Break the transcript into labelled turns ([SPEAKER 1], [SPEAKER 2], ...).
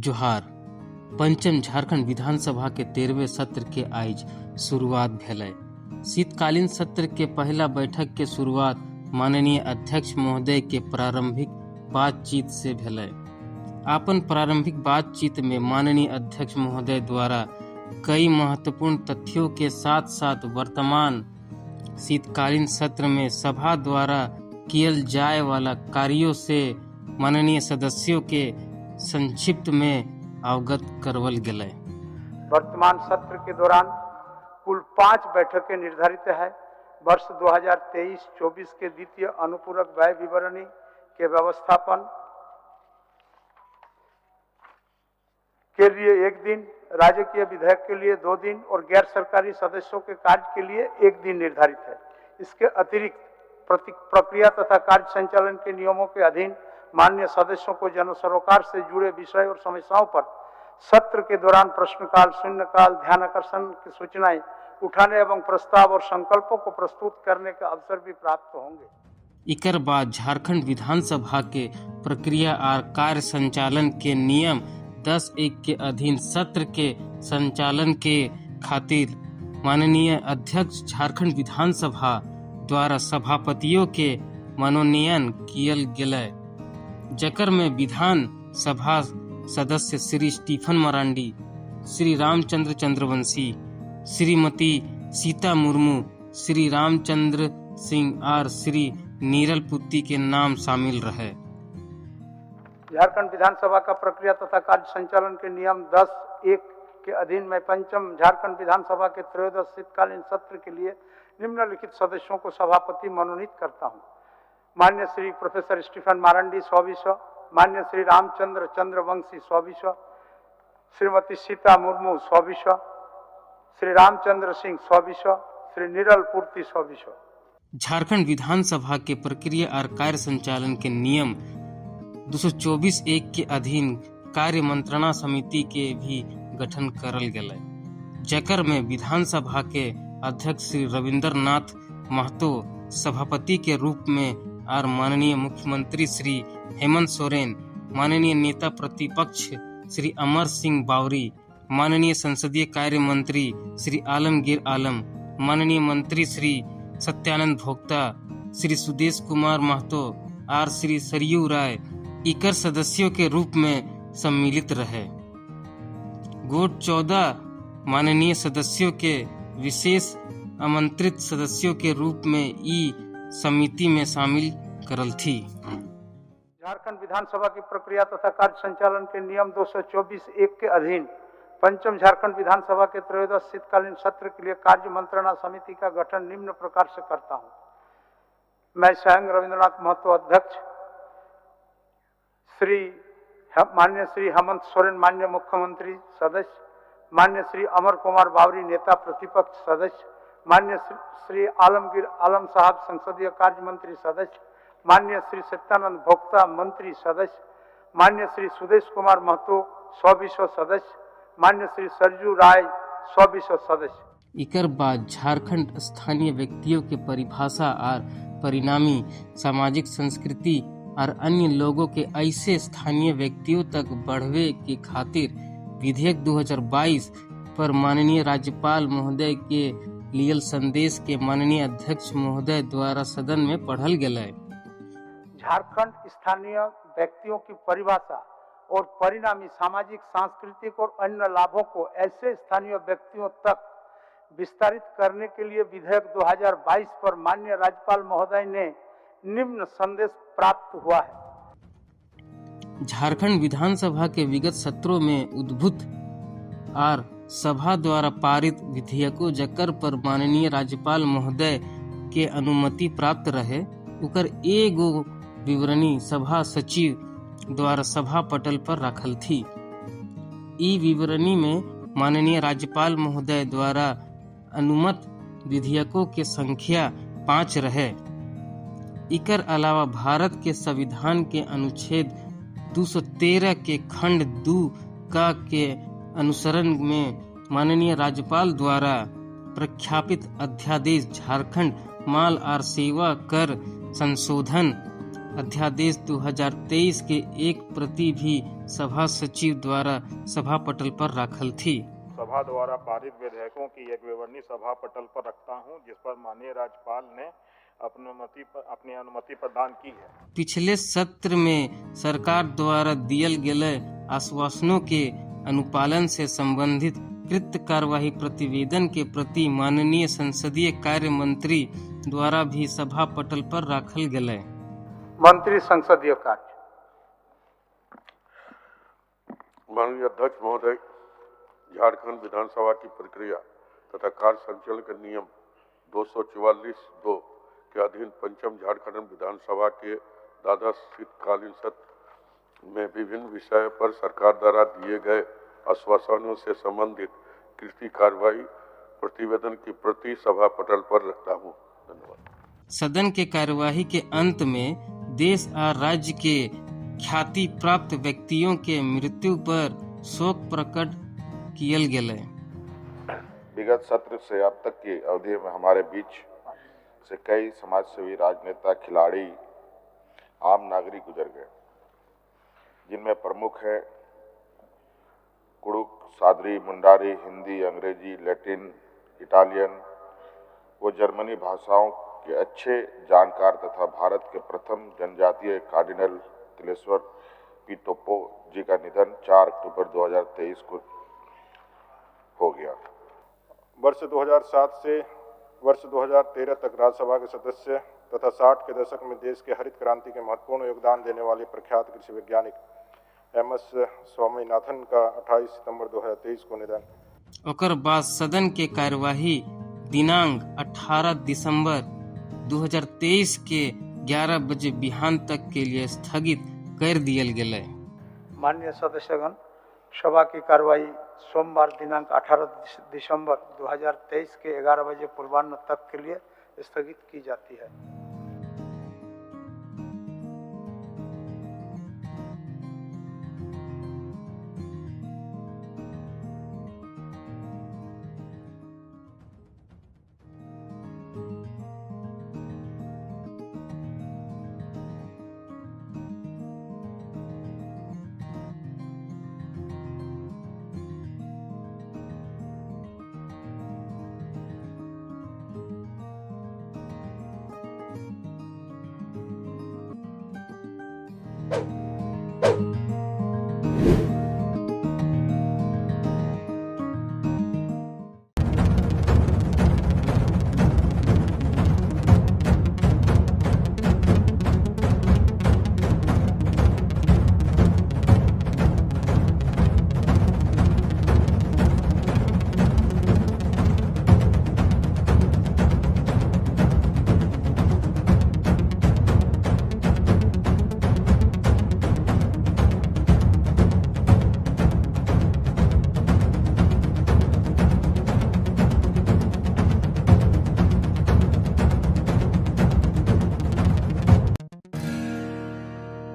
[SPEAKER 1] जोहार। पंचम झारखंड विधानसभा के 13वें सत्र के आइज शुरुआत भेलै। शीतकालीन सत्र के पहला बैठक के शुरुआत माननीय अध्यक्ष महोदय के प्रारंभिक बातचीत से भेलै। आपन प्रारंभिक बातचीत में माननीय अध्यक्ष महोदय द्वारा कई महत्वपूर्ण तथ्यों के साथ साथ वर्तमान शीतकालीन सत्र में सभा द्वारा कियल जाए वाला कार्यों से माननीय सदस्यों के संक्षिप्त में अवगत करवल गेलै।
[SPEAKER 2] वर्तमान सत्र के दौरान कुल 5 बैठकें निर्धारित है। वर्ष 2023-24 के द्वितीय अनुपूरक व्यय विवरणी के व्यवस्थापन के लिए 1 दिन, राजकीय विधेयक के लिए 2 दिन और गैर सरकारी सदस्यों के कार्य के लिए 1 दिन निर्धारित है। इसके अतिरिक्त प्रक्रिया तथा कार्य संचालन के नियमों के अधीन माननीय सदस्यों को जन सरोकार से जुड़े विषय और समस्याओं पर सत्र के दौरान प्रश्नकाल, शून्यकाल, ध्यानाकर्षण की सूचनाएं उठाने एवं प्रस्ताव और संकल्पों को प्रस्तुत करने का अवसर भी प्राप्त होंगे।
[SPEAKER 1] इकर बाद झारखंड विधानसभा के प्रक्रिया और कार्य संचालन के नियम 10(1) के अधीन सत्र के संचालन के खातिर माननीय अध्यक्ष झारखंड विधानसभा द्वारा सभापतियों के मनोनयन कियल गेलै, जकर में विधान सभा सदस्य श्री स्टीफन मरांडी, श्री रामचंद्र चंद्रवंशी, श्रीमती सीता मुर्मू, श्री रामचंद्र सिंह और श्री नीरल पुत्ती के नाम शामिल रहे।
[SPEAKER 2] झारखंड विधानसभा का प्रक्रिया तथा कार्य संचालन के नियम 10(1) के अधीन मैं पंचम झारखंड विधानसभा के त्रयोदश शीतकालीन सत्र के लिए निम्नलिखित सदस्यों को सभापति मनोनीत करता हूँ। मान्य श्री प्रोफेसर स्टीफन मारांडी 100 मान्य श्री रामचंद्र चंद्रवंशी 100 श्रीमती सीता मुर्मू 100 श्री रामचंद्र सिंह 100 श्री नीरल पूर्ति 100।
[SPEAKER 1] झारखंड विधानसभा के प्रक्रिया और कार्य संचालन के नियम 224(1) के अधीन कार्य मंत्रणा समिति के भी गठन करल गेलै, जकर में विधानसभा के अध्यक्ष श्री रविंद्र नाथ महतो सभापति के रूप में और माननीय मुख्यमंत्री श्री हेमंत सोरेन, माननीय नेता प्रतिपक्ष श्री अमर सिंह बावरी, माननीय संसदीय कार्य मंत्री श्री आलमगीर आलम, माननीय मंत्री श्री सत्यानंद भोक्ता, श्री सुदेश कुमार महतो और श्री सरयू राय इकर सदस्यों के रूप में सम्मिलित रहे। गोट 14 माननीय सदस्यों के विशेष आमंत्रित सदस्यों के रूप में ई समिति में शामिल करल थी।
[SPEAKER 2] झारखंड विधानसभा की प्रक्रिया तथा कार्य संचालन के नियम 224(1) के अधीन पंचम झारखंड विधानसभा के त्रयोदश शीतकालीन सत्र के लिए कार्य मंत्रणा समिति का गठन निम्न प्रकार से करता हूँ। मैं स्वयं रविंद्रनाथ महतो अध्यक्ष, मान्य श्री हेमंत सोरेन मान्य मुख्यमंत्री सदस्य, मान्य श्री अमर कुमार बावरी नेता प्रतिपक्ष सदस्य, मान्य श्री आलमगीर आलम साहब संसदीय कार्य मंत्री सदस्य, मान्य श्री सत्यानंद भोक्ता मंत्री सदस्य, मान्य श्री सुदेश कुमार महतो 100 सदस्य, मान्य श्री सरजू राय 100 सदस्य।
[SPEAKER 1] इकर बाद झारखंड स्थानीय व्यक्तियों के परिभाषा और परिणामी सामाजिक संस्कृति और अन्य लोगों के ऐसे स्थानीय व्यक्तियों तक बढ़वे के खातिर विधेयक 2022 पर माननीय राज्यपाल महोदय के लियल संदेश के माननीय अध्यक्ष महोदय द्वारा सदन में पढ़ल गेलै।
[SPEAKER 2] झारखंड स्थानीय व्यक्तियों की परिभाषा और परिणामी सामाजिक, सांस्कृतिक और अन्य लाभों को ऐसे स्थानीय व्यक्तियों तक विस्तारित करने के लिए विधेयक 2022 पर माननीय राज्यपाल महोदय ने निम्न संदेश प्राप्त हुआ है।
[SPEAKER 1] झारखंड विधानसभा के विगत सत्रों में उद्भूत और सभा द्वारा पारित विधेयकों जकर पर माननीय राज्यपाल महोदय के अनुमति प्राप्त रहे, उकर एगो विवरणी सभा सचिव द्वारा सभा पटल पर रखल थी। ई विवरणी में माननीय राज्यपाल महोदय द्वारा अनुमत विधेयकों के संख्या 5 रहे। इकर अलावा भारत के संविधान के अनुच्छेद 213 के खंड 2 का के अनुसरण में माननीय राज्यपाल द्वारा प्रख्यापित अध्यादेश झारखंड माल और सेवा कर संशोधन अध्यादेश 2023 के एक प्रति भी सभा सचिव द्वारा सभा पटल पर रखल थी।
[SPEAKER 3] सभा द्वारा पारित विधेयकों की एक विवरणी सभा पटल पर रखता हूं, जिस पर माननीय राज्यपाल ने अपनी अनुमति प्रदान की है।
[SPEAKER 1] पिछले सत्र में सरकार द्वारा दियल गेल आश्वासनों के अनुपालन से संबंधित कृत कार्यवाही प्रतिवेदन के प्रति माननीय संसदीय कार्य मंत्री द्वारा भी सभा पटल पर रखल गेल।
[SPEAKER 2] मंत्री संसदीय कार्य।
[SPEAKER 4] माननीय अध्यक्ष महोदय, झारखंड विधानसभा की प्रक्रिया तथा कार्य संचालन के नियम 244(2) के अधीन पंचम झारखंड विधानसभा के द्वादश शीतकालीन सत्र में विभिन्न विषय पर सरकार द्वारा दिए गए आश्वासनों से संबंधित कृति कार्यवाही प्रतिवेदन की प्रति सभा पटल पर रखता हूँ। धन्यवाद।
[SPEAKER 1] सदन के कार्यवाही के अंत में देश और राज्य के ख्याति प्राप्त व्यक्तियों के मृत्यु पर शोक प्रकट कियल गेल।
[SPEAKER 3] विगत सत्र से अब तक की अवधि में हमारे बीच से कई समाजसेवी, राजनेता, खिलाड़ी, आम नागरिक गुजर गए, जिनमें प्रमुख है कुड़ुक, सादरी, मुंडारी, हिंदी, अंग्रेजी, लैटिन, इटालियन व जर्मनी भाषाओं के अच्छे जानकार तथा भारत के प्रथम जनजातीय कार्डिनल तिलेश्वर पी टोप्पो जी का निधन 4 अक्टूबर 2023 को हो गया। वर्ष 2007 से वर्ष 2013 तक राज्यसभा के सदस्य तथा 60 के दशक में देश के हरित क्रांति के महत्वपूर्ण योगदान देने वाले प्रख्यात कृषि वैज्ञानिक MS स्वामीनाथन का 28 सितंबर 2023 को निधन।
[SPEAKER 1] ओकर बाद सदन के कार्यवाही दिनांक 18 दिसंबर 2023 के 11 बजे बिहान तक के लिए स्थगित कर दियल गेल।
[SPEAKER 2] माननीय सदस्यगण, सभा की कार्यवाही सोमवार दिनांक 18 दिसंबर 2023 के 11 बजे पूर्वाह्न तक के लिए स्थगित की जाती है।